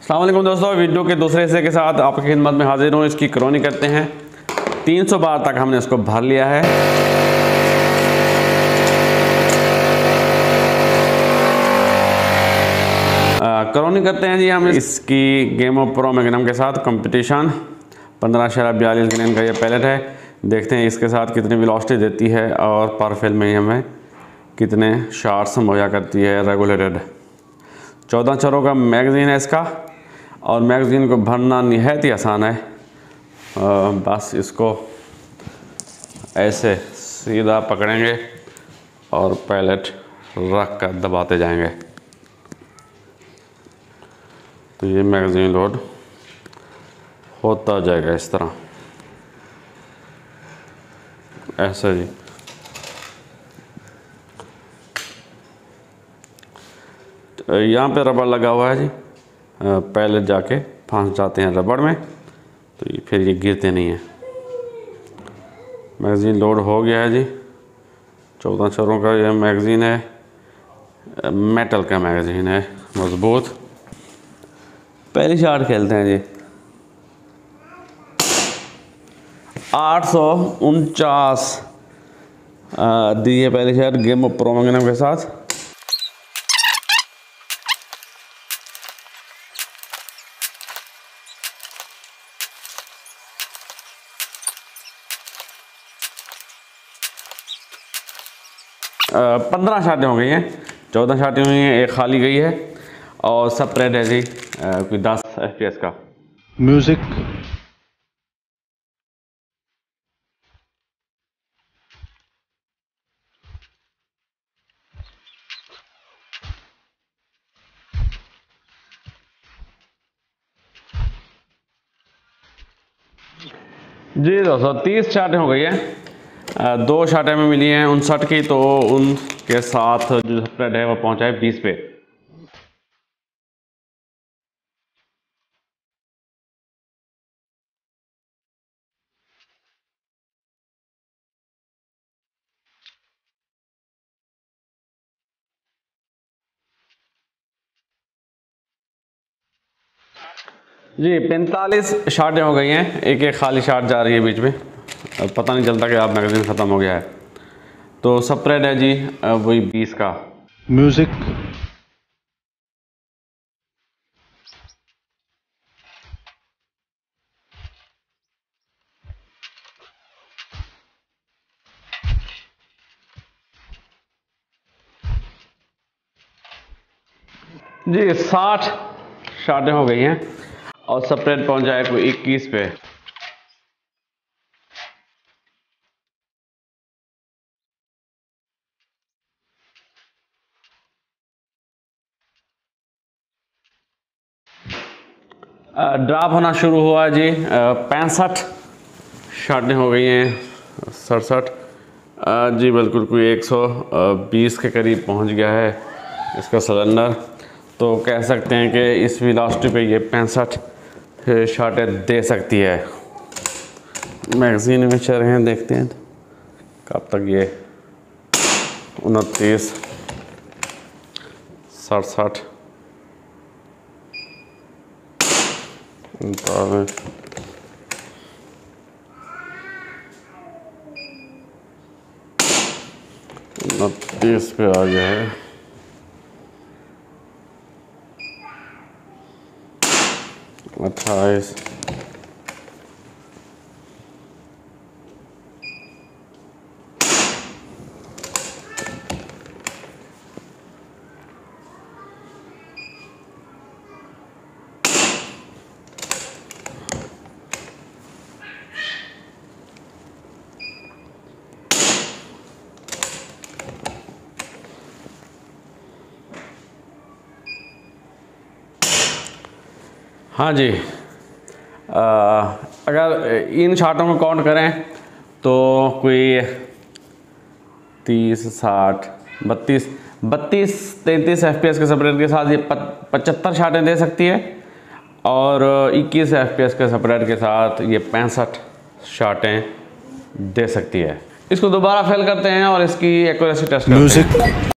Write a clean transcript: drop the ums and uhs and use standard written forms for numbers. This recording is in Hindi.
अस्सलाम वालेकुम दोस्तों, वीडियो के दूसरे हिस्से के साथ आपकी खिदमत में हाजिर हूँ। इसकी क्रॉनिक करते हैं। 300 बार तक हमने इसको भर लिया है। क्रॉनिक करते हैं जी हम इसकी गेम ऑफ प्रो मैग्नम के साथ कंपटीशन 15.42 ग्रेन का ये पैलेट है। देखते हैं इसके साथ कितनी वेलोसिटी देती है और पर फिल में हमें कितने शॉट्स मुहैया करती है। रेगुलेटेड 14 चरों का मैगज़ीन है इसका, और मैगज़ीन को भरना निहायत ही आसान है। बस इसको ऐसे सीधा पकड़ेंगे और पैलेट रख कर दबाते जाएंगे तो ये मैगज़ीन लोड होता जाएगा इस तरह, ऐसे जी। यहाँ पे रबड़ लगा हुआ है जी, पैलेट जाके फंस जाते हैं रबड़ में, तो ये फिर ये गिरते नहीं हैं। मैगज़ीन लोड हो गया है जी। 14 चरों का ये मैगज़ीन है, मेटल का मैगज़ीन है, मजबूत। पहली शॉट खेलते हैं जी। 849 दी है पहली shot game of pro magnum के साथ। अ 15 शाटें हो गई हैं, 14 शाटें हुई हैं, एक खाली गई है और सब रेड है जी। कोई 10 FPS का म्यूजिक। जी दोस्तों, 30 शाटें हो गई हैं। 2 शाटें में मिली हैं 59 की, तो उनके साथ जो स्प्रेड है वो पहुंचा है 20 पे। जी 45 शाटें हो गई हैं, एक एक खाली शाट जा रही है बीच में, पता नहीं चलता कि आप मैगज़ीन ख़त्म हो गया है। तो स्प्रेड है जी वही 20 का म्यूजिक। जी 60 शाटें हो गई हैं और स्प्रेड पहुंचा है कोई 21 पे। ड्रॉप होना शुरू हुआ जी। 65 शाटें हो गई हैं। 67 जी बिल्कुल कोई 120 के करीब पहुंच गया है इसका सिलेंडर। तो कह सकते हैं कि इस वेलोसिटी पे ये 65 शाटें दे सकती है। मैगज़ीन में चल रहे हैं, देखते हैं कब तक ये 29 67 39 29 पे आ गया है। 28 हाँ जी। अगर इन शाटों को काउंट करें तो कोई 30 60 32 33 FPS के स्प्रेड के साथ ये 75 शाटें दे सकती है, और 21 FPS के स्प्रेड के साथ ये 65 शाटें दे सकती है। इसको दोबारा फेल करते हैं और इसकी एक्यूरेसी टेस्ट करते हैं।